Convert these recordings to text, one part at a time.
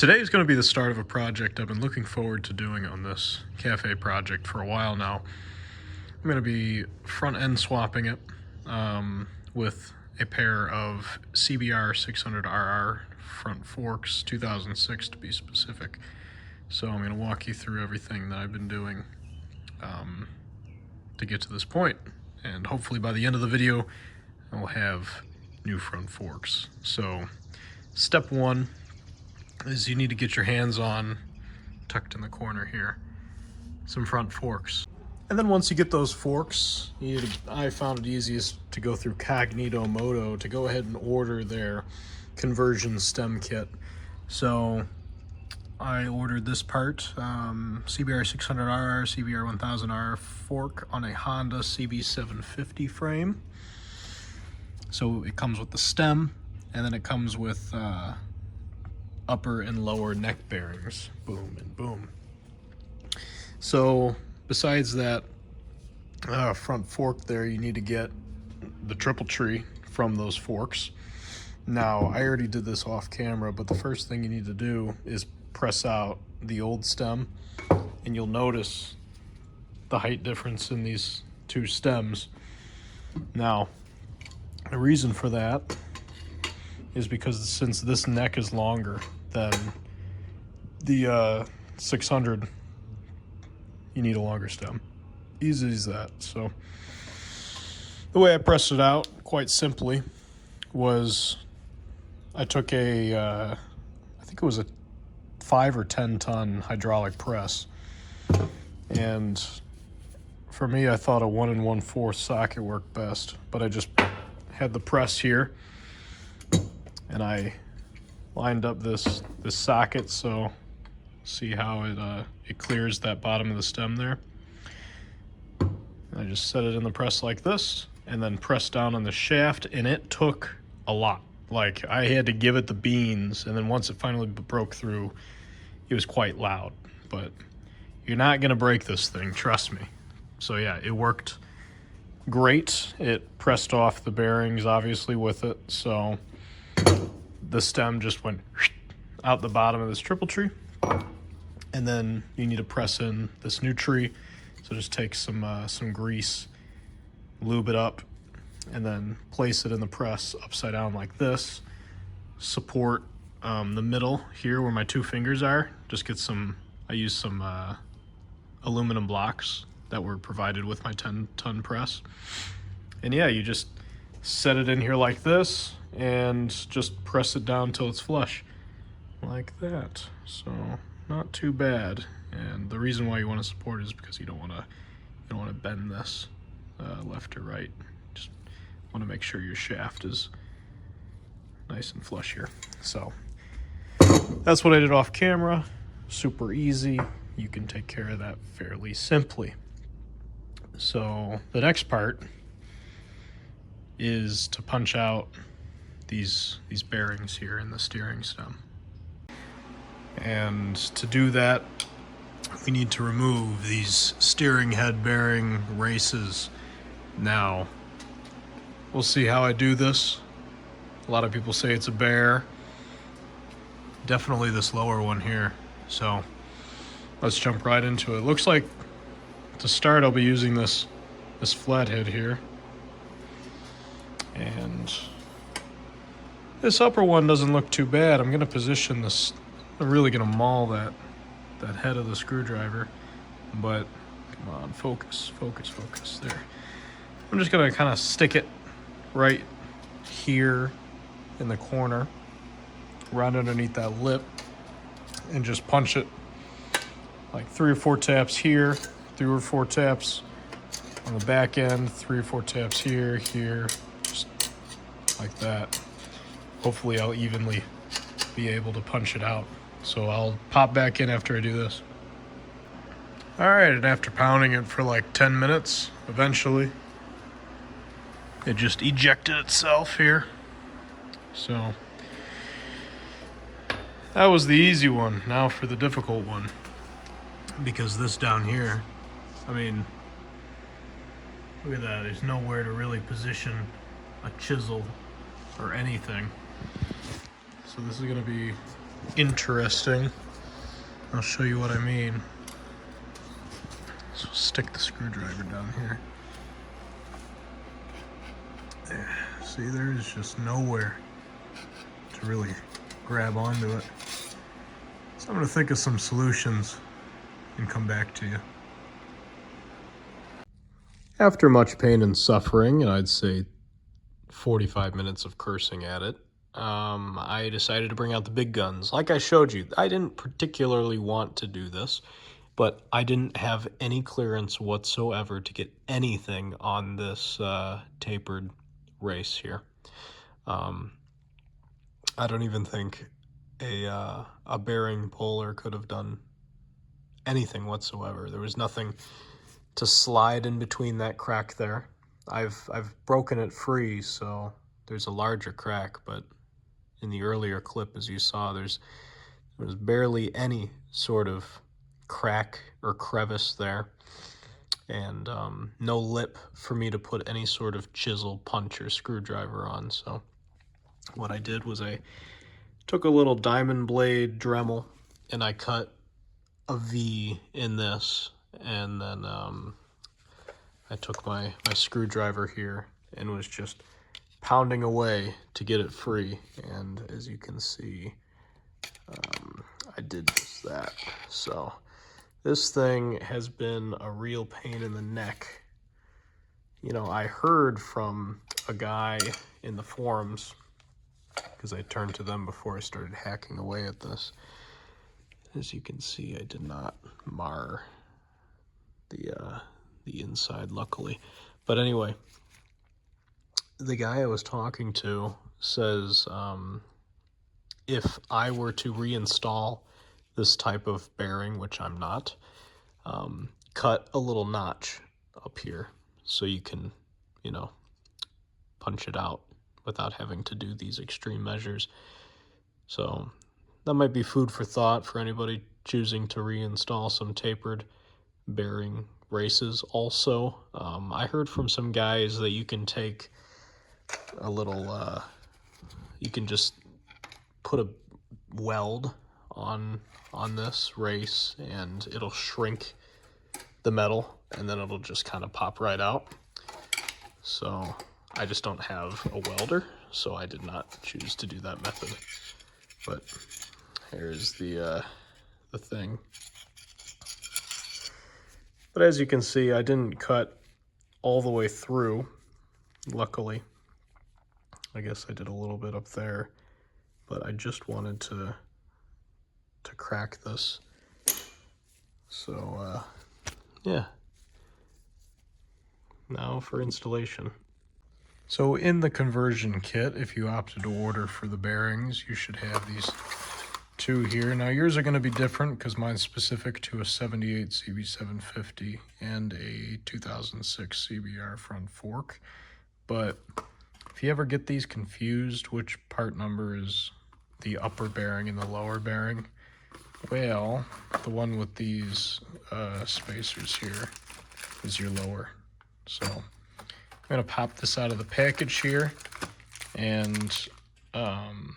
Today is going to be the start of a project I've been looking forward to doing on this cafe project for a while now. I'm going to be front end swapping it with a pair of CBR600RR front forks, 2006 to be specific. So I'm going to walk you through everything that I've been doing to get to this point. And hopefully by the end of the video, I'll have new front forks. So step one is you need to get your hands on, tucked in the corner here, some front forks. And then once you get those forks, I found it easiest to go through Cognito Moto to go ahead and order their conversion stem kit. So I ordered this part, CBR600RR, CBR1000R fork on a Honda CB750 frame. So it comes with the stem, and then it comes with upper and lower neck bearings, boom and boom. So besides that front fork there, you need to get the triple tree from those forks. Now, I already did this off camera, but the first thing you need to do is press out the old stem, and you'll notice the height difference in these two stems. Now, the reason for that is because since this neck is longer than the 600, you need a longer stem. Easy as that. So the way I pressed it out, quite simply, was I took I think it was a 5 or 10 ton hydraulic press, and for me, I thought a 1 1/4 socket worked best, but I just had the press here, and I lined up this socket, so see how it clears that bottom of the stem there. I just set it in the press like this, and then press down on the shaft, and it took a lot. Like, I had to give it the beans, and then once it finally broke through, it was quite loud. But you're not gonna break this thing, trust me. So yeah, it worked great. It pressed off the bearings, obviously, with it, so the stem just went out the bottom of this triple tree. And then you need to press in this new tree. So just take some grease, lube it up, and then place it in the press upside down like this. Support the middle here where my two fingers are. Just get I used some aluminum blocks that were provided with my 10-ton press. And yeah, you just set it in here like this and just press it down till it's flush like that. So not too bad. And the reason why you want to support it is because you don't want to bend this left or right. Just want to make sure your shaft is nice and flush here. So that's what I did off camera. Super easy. You can take care of that fairly simply. So the next part is to punch out these bearings here in the steering stem. And to do that, we need to remove these steering head bearing races. Now, we'll see how I do this. A lot of people say it's a bear. Definitely this lower one here. So let's jump right into it. Looks like to start, I'll be using this flathead here. And this upper one doesn't look too bad. I'm gonna position this, I'm really gonna maul that head of the screwdriver, but come on, focus, there. I'm just gonna kind of stick it right here in the corner, right underneath that lip, and just punch it like 3 or 4 taps here, 3 or 4 taps on the back end, 3 or 4 taps here, just like that. Hopefully I'll evenly be able to punch it out. So I'll pop back in after I do this. All right, and after pounding it for like 10 minutes, eventually, it just ejected itself here. So that was the easy one. Now for the difficult one. Because this down here, I mean, look at that. There's nowhere to really position a chisel or anything. So this is gonna be interesting. I'll show you what I mean. So stick the screwdriver down here. There. See, there's just nowhere to really grab onto it. So I'm going to think of some solutions and come back to you. After much pain and suffering, and I'd say 45 minutes of cursing at it, I decided to bring out the big guns. Like I showed you, I didn't particularly want to do this, but I didn't have any clearance whatsoever to get anything on this tapered race here. I don't even think a bearing puller could have done anything whatsoever. There was nothing to slide in between that crack there. I've broken it free, so there's a larger crack, but in the earlier clip, as you saw, there was barely any sort of crack or crevice there, and no lip for me to put any sort of chisel, punch, or screwdriver on. So what I did was I took a little diamond blade Dremel and I cut a V in this, and then I took my screwdriver here and was just pounding away to get it free, and as you can see, I did just that. So this thing has been a real pain in the neck. You know, I heard from a guy in the forums, because I turned to them before I started hacking away at this. As you can see, I did not mar the inside, luckily. But anyway, the guy I was talking to says if I were to reinstall this type of bearing, which I'm not, cut a little notch up here so you can, you know, punch it out without having to do these extreme measures. So that might be food for thought for anybody choosing to reinstall some tapered bearing races. Also, I heard from some guys that you can take a little, you can just put a weld on this race and it'll shrink the metal and then it'll just kind of pop right out. So I just don't have a welder, so I did not choose to do that method. But here's the thing. But as you can see, I didn't cut all the way through, luckily. I guess I did a little bit up there, but I just wanted to crack this. So yeah. Now for installation. So in the conversion kit, if you opted to order for the bearings, you should have these two here. Now yours are going to be different because mine's specific to a 78 CB750 and a 2006 CBR front fork. But if you ever get these confused, which part number is the upper bearing and the lower bearing, well, the one with these spacers here is your lower. So I'm going to pop this out of the package here, and I'm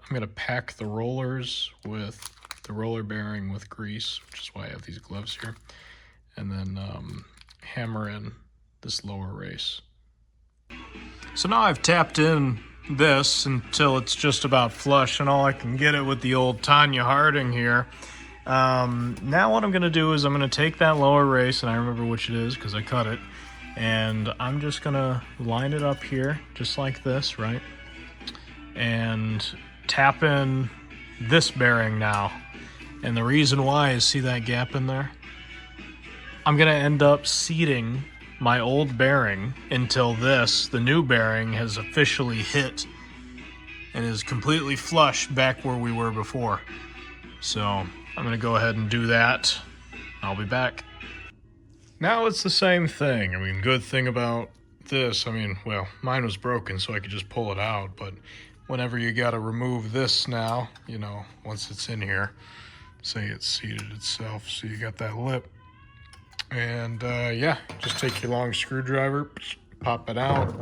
going to pack the rollers with the roller bearing with grease, which is why I have these gloves here, and then hammer in this lower race. So now I've tapped in this until it's just about flush, and all I can get it with the old Tanya Harding here. Now what I'm going to do is I'm going to take that lower race, and I remember which it is because I cut it, and I'm just going to line it up here just like this, right? And tap in this bearing now. And the reason why is, see that gap in there? I'm going to end up seating my old bearing until this, the new bearing, has officially hit and is completely flush back where we were before. So I'm going to go ahead and do that. I'll be back. Now it's the same thing. I mean, good thing about this, I mean, well, mine was broken so I could just pull it out, but whenever you got to remove this now, you know, once it's in here, say it's seated itself, so you got that lip. And yeah, just take your long screwdriver, pop it out,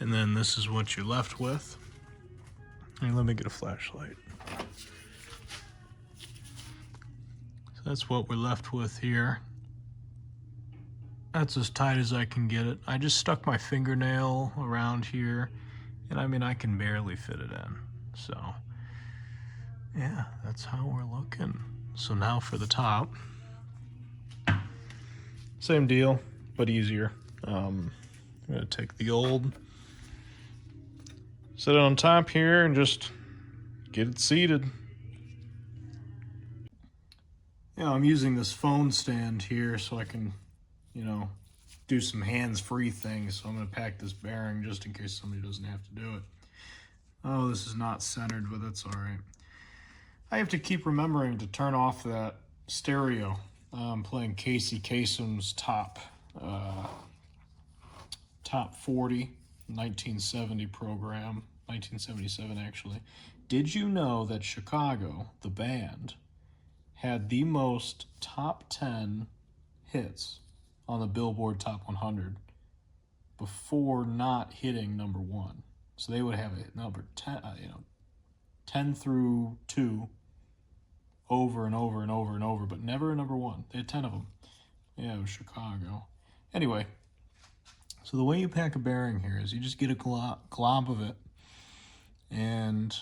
and then this is what you're left with. And let me get a flashlight. that's what we're left with here. That's as tight as I can get it. I just stuck my fingernail around here, and I mean, I can barely fit it in. So, yeah, that's how we're looking. So now for the top. Same deal, but easier. I'm gonna take the old, set it on top here, and just get it seated. Yeah, I'm using this phone stand here so I can, you know, do some hands-free things. So I'm gonna pack this bearing just in case somebody doesn't have to do it. Oh, this is not centered, but that's all right. I have to keep remembering to turn off that stereo. I'm playing Casey Kasem's top 40, 1970 program, 1977 actually. Did you know that Chicago, the band, had the most top 10 hits on the Billboard Top 100 before not hitting number 1? So they would have a number 10, 10 through 2 over and over and over and over, but never a number 1. They had 10 of them. Yeah, it was Chicago. Anyway, so the way you pack a bearing here is you just get a glob of it, and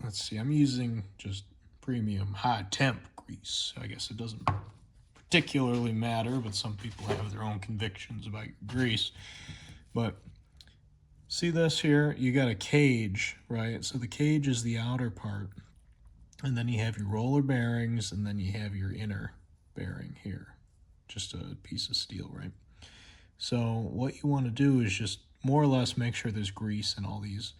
let's see, I'm using just premium high temp grease. I guess it doesn't particularly matter, but some people have their own convictions about grease. But see this here? You got a cage, right? So the cage is the outer part, and then you have your roller bearings, and then you have your inner bearing here. Just a piece of steel, right? So what you want to do is just more or less make sure there's grease in all these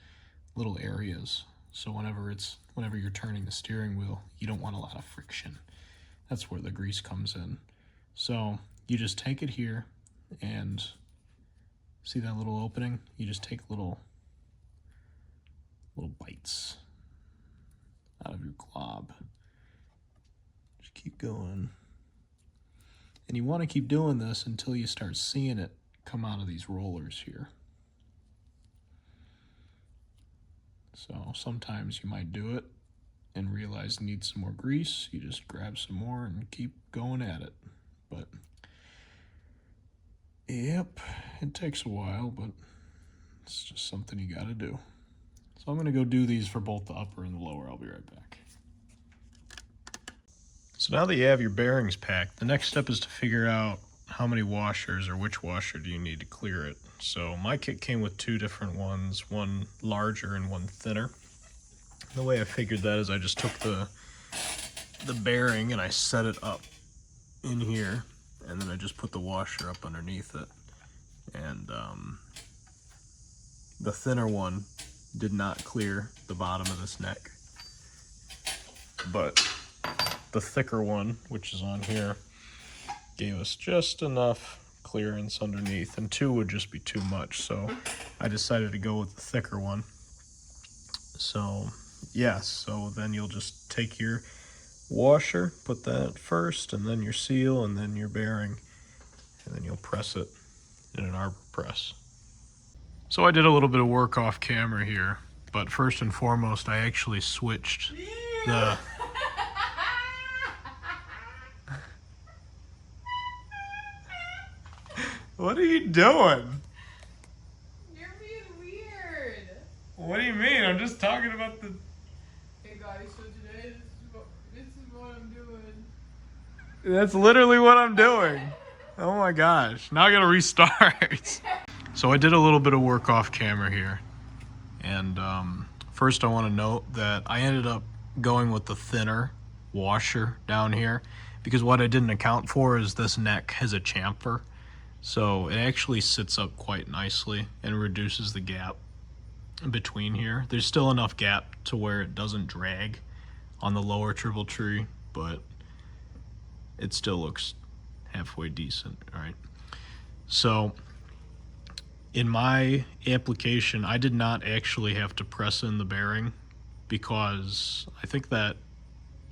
little areas. So whenever you're turning the steering wheel, you don't want a lot of friction. That's where the grease comes in. So you just take it here, and see that little opening? You just take little bites out of your glob. Just keep going. And you want to keep doing this until you start seeing it come out of these rollers here. So sometimes you might do it and realize you need some more grease. You just grab some more and keep going at it. But yep, it takes a while, but it's just something you got to do. So I'm going to go do these for both the upper and the lower. I'll be right back. So now that you have your bearings packed, the next step is to figure out how many washers or which washer do you need to clear it. So my kit came with 2 different ones, one larger and one thinner. The way I figured that is I just took the bearing and I set it up in here, and then I just put the washer up underneath it. And the thinner one did not clear the bottom of this neck, but the thicker one, which is on here, gave us just enough clearance underneath, and 2 would just be too much, so I decided to go with the thicker one. So yes, so then you'll just take your washer, put that first, and then your seal, and then your bearing, and then you'll press it in an arbor press. So I did a little bit of work off camera here, but first and foremost, I actually switched the What are you doing? You're being weird. What do you mean? I'm just talking about the... Hey guys, so today this is what I'm doing. That's literally what I'm doing. Oh my gosh. Now I gotta restart. So I did a little bit of work off camera here. And first I want to note that I ended up going with the thinner washer down here, because what I didn't account for is this neck has a chamfer. So it actually sits up quite nicely and reduces the gap between here. There's still enough gap to where it doesn't drag on the lower triple tree, but it still looks halfway decent, all right? So in my application, I did not actually have to press in the bearing, because I think that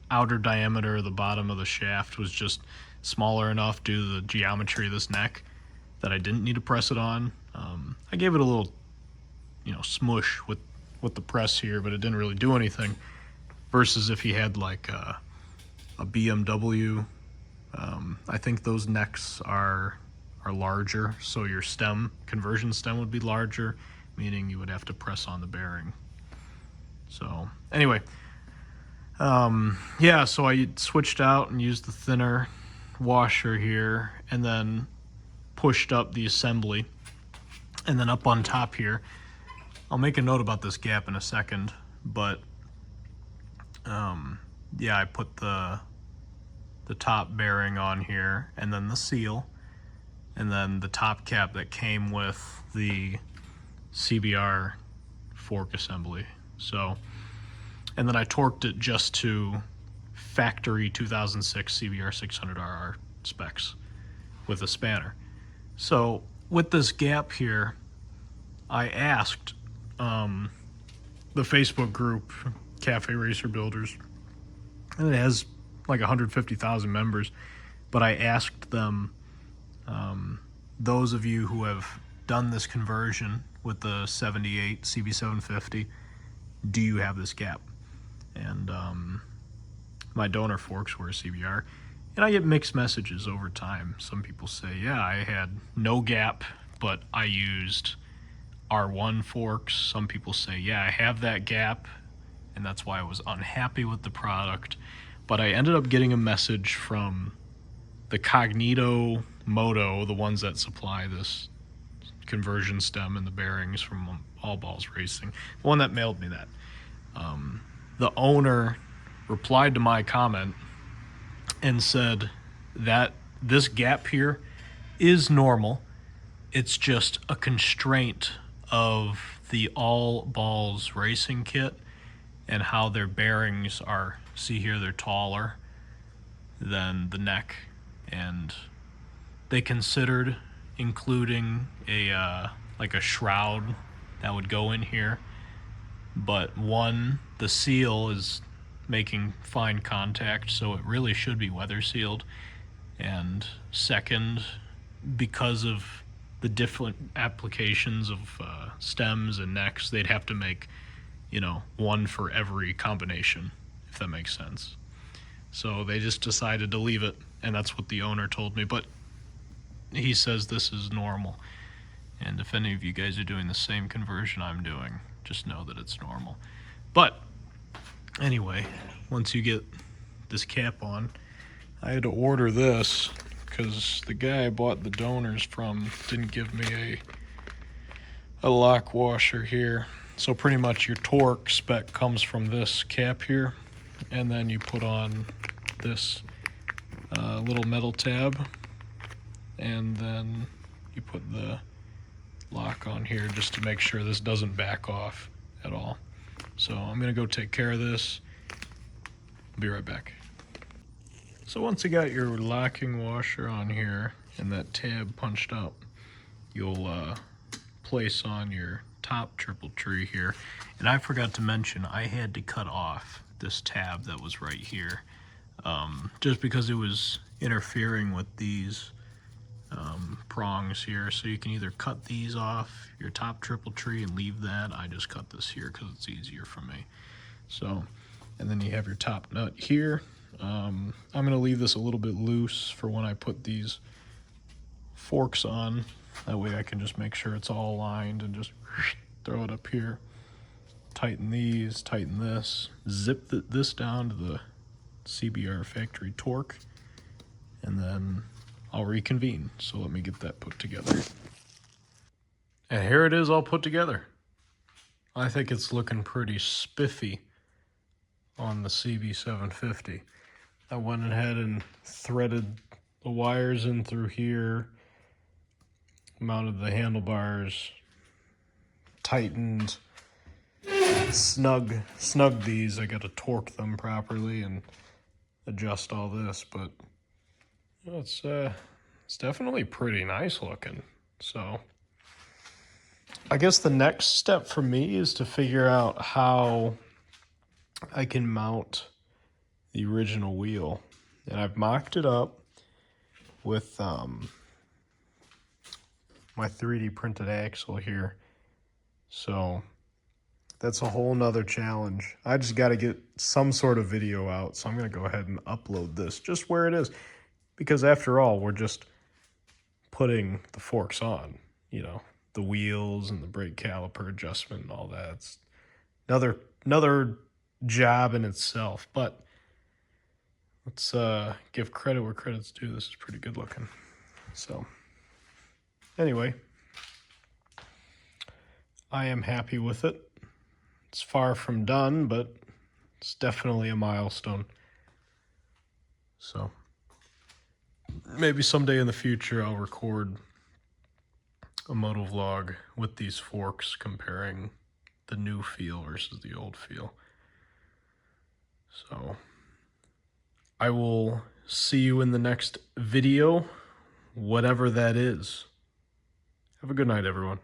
outer diameter of the bottom of the shaft was just smaller enough due to the geometry of this neck that I didn't need to press it on. I gave it a little, smush with the press here, but it didn't really do anything. Versus if you had like a BMW I think those necks are larger, so your conversion stem would be larger, meaning you would have to press on the bearing. So anyway, yeah, so I switched out and used the thinner washer here, and then pushed up the assembly, and then up on top here, I'll make a note about this gap in a second, but yeah, I put the top bearing on here, and then the seal, and then the top cap that came with the CBR fork assembly. So, and then I torqued it just to factory 2006 CBR 600RR specs with a spanner. So with this gap here, I asked the Facebook group Cafe Racer Builders, and it has like 150,000 members, but I asked them, those of you who have done this conversion with the 78 CB750, do you have this gap? And my donor forks were a CBR, and I get mixed messages over time. Some people say, yeah, I had no gap, but I used R1 forks. Some people say, yeah, I have that gap, and that's why I was unhappy with the product. But I ended up getting a message from the Cognito Moto, the ones that supply this conversion stem and the bearings from All Balls Racing, the one that mailed me that. The owner replied to my comment and said that this gap here is normal. It's just a constraint of the All Balls Racing kit and how their bearings are. See here, they're taller than the neck, and they considered including a like a shroud that would go in here, but one, the seal is making fine contact, so it really should be weather sealed, and second, because of the different applications of stems and necks, they'd have to make, you know, one for every combination, if that makes sense. So they just decided to leave it, and that's what the owner told me. But he says this is normal, and if any of you guys are doing the same conversion I'm doing, just know that it's normal. But anyway, once you get this cap on, I had to order this because the guy I bought the donors from didn't give me a lock washer here. So pretty much your torque spec comes from this cap here, and then you put on this little metal tab, and then you put the lock on here just to make sure this doesn't back off at all. So I'm gonna go take care of this. I'll be right back. So once you got your locking washer on here and that tab punched up, you'll place on your top triple tree here. And I forgot to mention, I had to cut off this tab that was right here, just because it was interfering with these prongs here. So you can either cut these off your top triple tree and leave that. I just cut this here because it's easier for me. So, and then you have your top nut here. I'm going to leave this a little bit loose for when I put these forks on. That way I can just make sure it's all aligned and just throw it up here. Tighten these, tighten this, zip this down to the CBR factory torque, and then I'll reconvene. So let me get that put together. And here it is all put together. I think it's looking pretty spiffy on the CB750. I went ahead and threaded the wires in through here, mounted the handlebars, tightened, snug these. I got to torque them properly and adjust all this, but it's definitely pretty nice looking. So I guess the next step for me is to figure out how I can mount the original wheel. And I've mocked it up with my 3D printed axle here. So that's a whole nother challenge. I just got to get some sort of video out. So I'm going to go ahead and upload this just where it is. Because after all, we're just putting the forks on, you know, the wheels and the brake caliper adjustment and all that. It's another job in itself, but let's give credit where credit's due. This is pretty good looking. So anyway, I am happy with it. It's far from done, but it's definitely a milestone. So maybe someday in the future I'll record a moto vlog with these forks comparing the new feel versus the old feel. So I will see you in the next video, whatever that is. Have a good night, everyone.